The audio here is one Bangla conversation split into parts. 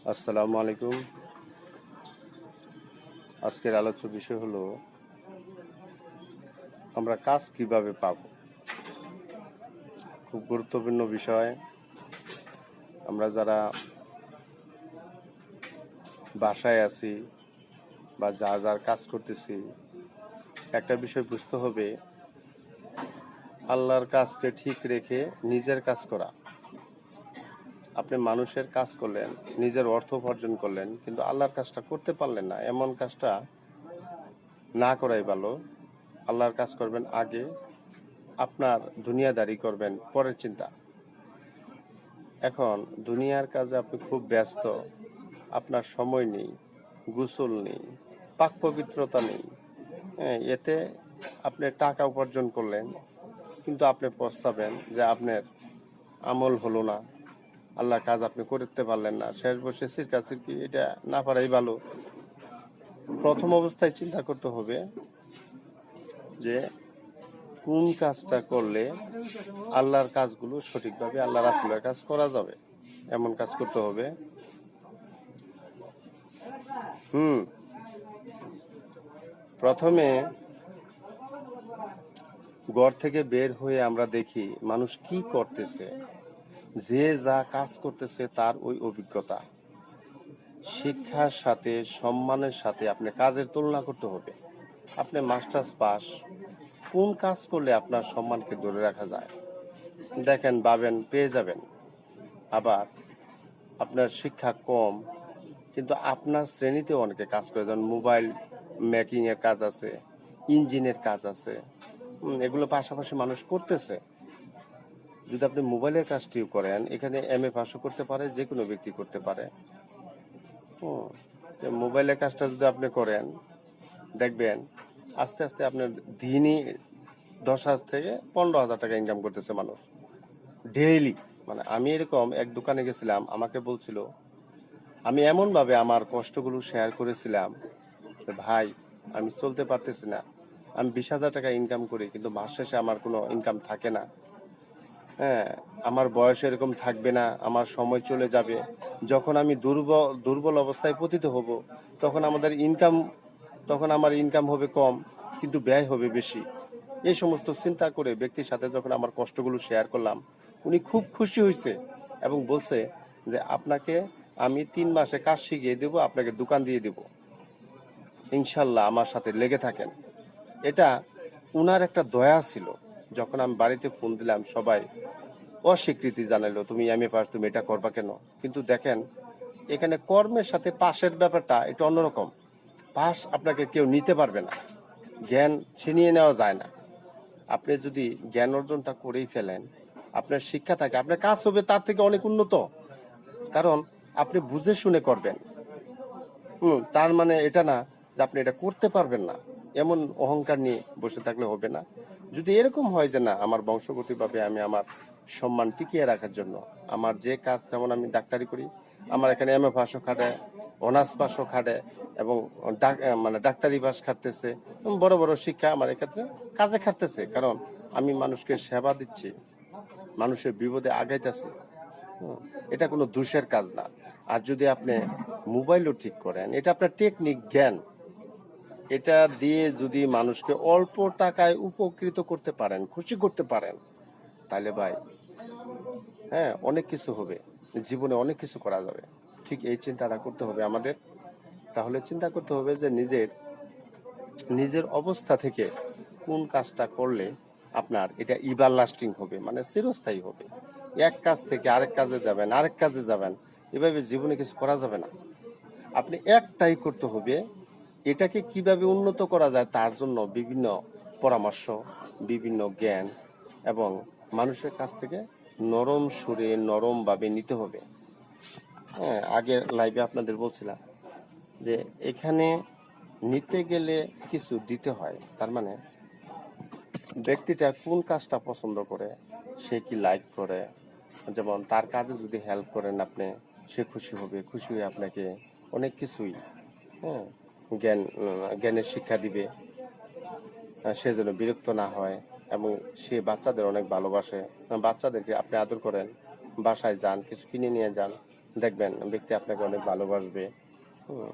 আসসালামু আলাইকুম। আজকের আলোচ্য বিষয় হলো আমরা কাজ কিভাবে পাব। খুব গুরুত্বপূর্ণ বিষয়। আমরা যারা বাসায় আছি বা যার কাজ করতেছি, একটা বিষয় বুঝতে হবে, আল্লাহর কাজকে ঠিক রেখে নিজের কাজ করা। আপনি মানুষের কাজ করলেন, নিজের অর্থ উপার্জন করলেন, কিন্তু আল্লাহর কাজটা করতে পারলেন না, এমন কাজটা না করাই ভালো। আল্লাহর কাজ করবেন আগে, আপনার দুনিয়াদারি করবেন পরের চিন্তা। এখন দুনিয়ার কাজে আপনি খুব ব্যস্ত, আপনার সময় নেই, গোসল নেই, পাক পবিত্রতা নেই। এতে আপনি টাকা উপার্জন করলেন, কিন্তু আপনি পস্তাবেন যে আপনার আমল হলো না, আল্লাহর কাজ আপনি করতে পারলেন না, শেষ বসে সিরকি, এটা না পারাই ভালো। প্রথম অবস্থায় চিন্তা করতে হবে যে কোন কাজটা করলে আল্লাহর কাজগুলো সঠিকভাবে আল্লাহ রাসূলের কাজ করা যাবে, এমন কাজ করতে হবে। প্রথমে ঘর থেকে বের হয়ে আমরা দেখি মানুষ কি করতেছে, যে যা কাজ করতেছে তার ওই অভিজ্ঞতা, শিক্ষার সাথে সম্মানের সাথে আপনি কাজের তুলনা করতে হবে। আপনি মাস্টার্স পাস, কোন কাজ করলে আপনার সম্মানকে ধরে রাখা যায় দেখেন, পাবেন, পেয়ে যাবেন। আবার আপনার শিক্ষা কম, কিন্তু আপনার শ্রেণীতে অনেকে কাজ করে, যেমন মোবাইল মেকিং এর কাজ আছে, ইঞ্জিনের কাজ আছে, এগুলো পাশাপাশি মানুষ করতেছে। যদি আপনি মোবাইলের কাজটিও করেন, এখানে MA পাসও করতে পারে, যে কোনো ব্যক্তি করতে পারে। মোবাইলের কাজটা যদি আপনি করেন, দেখবেন আস্তে আস্তে আপনার দিনই 10,000 থেকে 15,000 টাকা ইনকাম করতেছে মানুষ ডেইলি। মানে আমি এরকম এক দোকানে গেছিলাম, আমাকে বলছিল, আমি এমন ভাবে আমার কষ্টগুলো শেয়ার করেছিলাম যে ভাই, আমি চলতে পারতেছি না, আমি 20,000 টাকা ইনকাম করি, কিন্তু মাস শেষে আমার কোনো ইনকাম থাকে না। হ্যাঁ, আমার বয়স এরকম থাকবে না, আমার সময় চলে যাবে, যখন আমি দুর্বল অবস্থায় পতিত হব, তখন আমার ইনকাম হবে কম, কিন্তু ব্যয় হবে বেশি। এই সমস্ত চিন্তা করে ব্যক্তির সাথে যখন আমার কষ্টগুলো শেয়ার করলাম, উনি খুব খুশি হয়েছে এবং বলছে যে আপনাকে আমি 3 মাসে কাজ শিখিয়ে দেবো, আপনাকে দোকান দিয়ে দেব, ইনশাল্লাহ আমার সাথে লেগে থাকেন। এটা উনার একটা দয়া ছিল। যখন আমি বাড়িতে ফোন দিলাম, সবাই অস্বীকৃতি জানাইলো, তুমি MA পাস, তুমি এটা করবা কেন? কিন্তু দেখেন, এখানে কর্মের সাথে পাশের ব্যাপারটা একটু অন্যরকম। পাস আপনাকে কেউ নিতে পারবে না, জ্ঞান ছিনিয়ে নেওয়া যায় না। আপনি যদি জ্ঞান অর্জনটা করেই ফেলেন, আপনার শিক্ষা থাকে, আপনার কাজ হবে তার থেকে অনেক উন্নত, কারণ আপনি বুঝে শুনে করবেন। তার মানে এটা না যে আপনি এটা করতে পারবেন না, এমন অহংকার নিয়ে বসে থাকলে হবে না। যদি এরকম হয় যে না, আমার বংশগতিভাবে আমি আমার সম্মান টিকিয়ে রাখার জন্য আমার যে কাজ, যেমন আমি ডাক্তারি করি, আমার এখানে MA পাসও খাটে, অনার্স পাসও খাটে, এবং মানে ডাক্তারি পাস খাটতেছে, বড় বড় শিক্ষা আমার এক্ষেত্রে কাজে খাটতেছে, কারণ আমি মানুষকে সেবা দিচ্ছি, মানুষের বিপদে আগাইতেছি। এটা কোনো দোষের কাজ না। আর যদি আপনি মোবাইলও ঠিক করেন, এটা আপনার টেকনিক, জ্ঞান, এটা দিয়ে যদি মানুষকে অল্প টাকায় উপকৃত করতে পারেন, খুশি করতে পারেন, তাহলে ভাই, হ্যাঁ, অনেক কিছু হবে, জীবনে অনেক কিছু করা যাবে। ঠিক এই চিন্তাটা করতে হবে আমাদের। তাহলে চিন্তা করতে হবে যে নিজের অবস্থা থেকে কোন কাজটা করলে আপনার এটা ইভার লাস্টিং হবে, মানে চিরস্থায়ী হবে। এক কাজ থেকে আরেক কাজে যাবেন, আরেক কাজে যাবেন, এভাবে জীবনে কিছু করা যাবে না। আপনি একটাই করতে হবে, এটাকে কিভাবে উন্নত করা যায় তার জন্য বিভিন্ন পরামর্শ, বিভিন্ন জ্ঞান এবং মানুষের কাছ থেকে নরম সুরে, নরম ভাবে নিতে হবে। হ্যাঁ, আগের লাইভে আপনাদের বলছিলাম যে এখানে নিতে গেলে কিছু দিতে হয়। তার মানে ব্যক্তিটা কোন কাজটা পছন্দ করে, সে কি লাইক করে, যেমন তার কাজে যদি হেল্প করেন আপনি, সে খুশি হবে, খুশি হয়ে আপনাকে অনেক কিছুই, হ্যাঁ, জ্ঞানের শিক্ষা দিবে, সে যেন বিরক্ত না হয়। এবং সে বাচ্চাদের অনেক ভালোবাসে, বাচ্চাদেরকে আপনি আদর করেন, বাসায় যান, কিছু কিনে নিয়ে যান, দেখবেন ব্যক্তি আপনাকে অনেক ভালোবাসবে।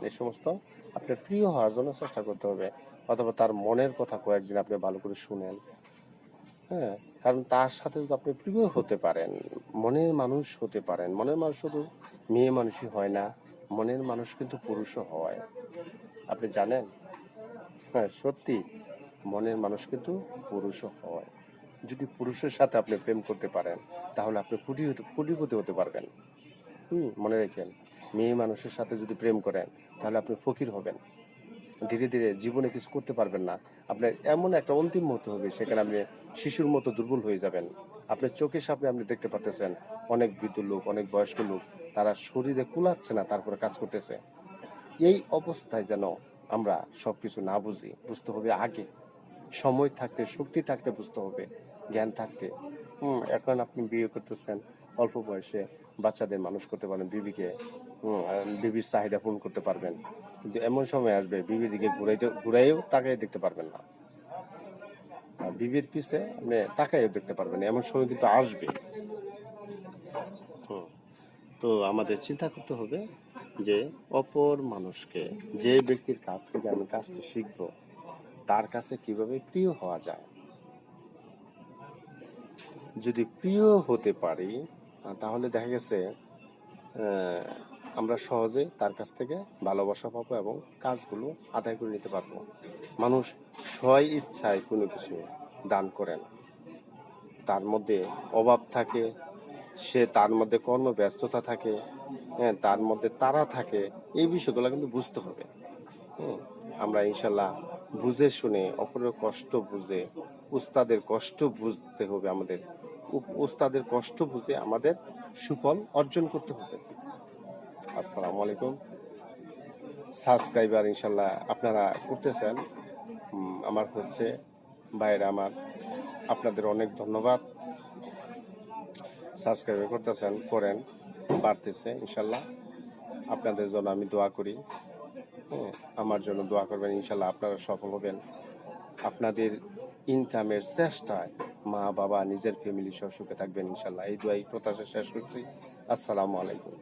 এই সমস্ত আপনার প্রিয় হওয়ার জন্য চেষ্টা করতে হবে, অথবা তার মনের কথা কয়েকদিন আপনি ভালো করে শুনেন। হ্যাঁ, কারণ তার সাথে যদি আপনি প্রিয় হতে পারেন, মনের মানুষ হতে পারেন, মনের মানুষ শুধু মেয়ে মানুষই হয় না, মনের মানুষ কিন্তু পুরুষও হয়। আপনি জানেন? হ্যাঁ, সত্যি মনের মানুষ কিন্তু পুরুষও হয়। যদি পুরুষের সাথে আপনি প্রেম করতে পারেন, তাহলে আপনি কোটিপতি হতে পারবেন। মনে রাখেন, মেয়ে মানুষের সাথে যদি প্রেম করেন, তাহলে আপনি ফকির হবেন। ধীরে ধীরে জীবনে কিছু করতে পারবেন না। আপনার এমন একটা অন্তিম মুহূর্ত হবে, সেখানে আপনি শিশুর মতো দুর্বল হয়ে যাবেন। আপনার চোখের সামনে আপনি দেখতে পারতেছেন অনেক বৃদ্ধ লোক, অনেক বয়স্ক লোক, তারা শরীরে কুলাচ্ছে না, তারপরে কাজ করতেছে। এই অবস্থায় যেন আমরা সবকিছু না বুঝি, বুঝতে হবে আগে, সময় থাকতে, শক্তি থাকতে বুঝতে হবে, জ্ঞান থাকতে। এখন আপনি বিয়ে করতেছেন, অল্প বয়সে বাচ্চাদের মানুষ করতে পারেন, বিবিকে বিবির চাহিদা পূরণ করতে পারবেন, কিন্তু এমন সময় আসবে বিবির দিকে ঘুরাইও তাকাই দেখতে পারবেন না, আর বিবির পিছে আপনি তাকাইও দেখতে পারবেন না, এমন সময় কিন্তু আসবে। হুম, তো আমাদের চিন্তা করতে হবে যে অপর মানুষকে, যে ব্যক্তির কাছ থেকে আমি কাজটা শিখবো, তার কাছে কিভাবে প্রিয় হওয়া যায়। যদি প্রিয় হতে পারি, তাহলে দেখা গেছে আমরা সহজে তার কাছ থেকে ভালোবাসা পাবো এবং কাজগুলো আদায় করে নিতে পারবো। মানুষ স্ব ইচ্ছায় কোনো কিছু দান করে না, তার মধ্যে অভাব থাকে, সে তার মধ্যে কর্মব্যস্ততা থাকে, হ্যাঁ, তার মধ্যে তাড়া থাকে। এই বিষয়গুলো কিন্তু বুঝতে হবে। আমরা ইনশাল্লাহ বুঝে শুনে, অপরের কষ্ট বুঝে, উস্তাদের কষ্ট বুঝতে হবে আমাদের, উস্তাদের কষ্ট বুঝে আমাদের সুফল অর্জন করতে হবে। আসসালামু আলাইকুম। সাবস্ক্রাইবার ইনশাল্লাহ আপনারা করতেছেন, আমার হচ্ছে ভাইরা আমার, আপনাদের অনেক ধন্যবাদ। সাবস্ক্রাইব করতেছেন, করেন, বাড়তেছে ইনশাল্লাহ। আপনাদের জন্য আমি দোয়া করি। আমার জন্য দোয়া করবেন, ইনশাল্লাহ আপনারা সফল হবেন। আপনাদের ইনকামের চেষ্টায় মা বাবা নিজের ফ্যামিলি সহ সুখে থাকবেন ইনশাল্লাহ। এই দোয়াই প্রত্যাশা শেষ করছি। আসসালামু আলাইকুম।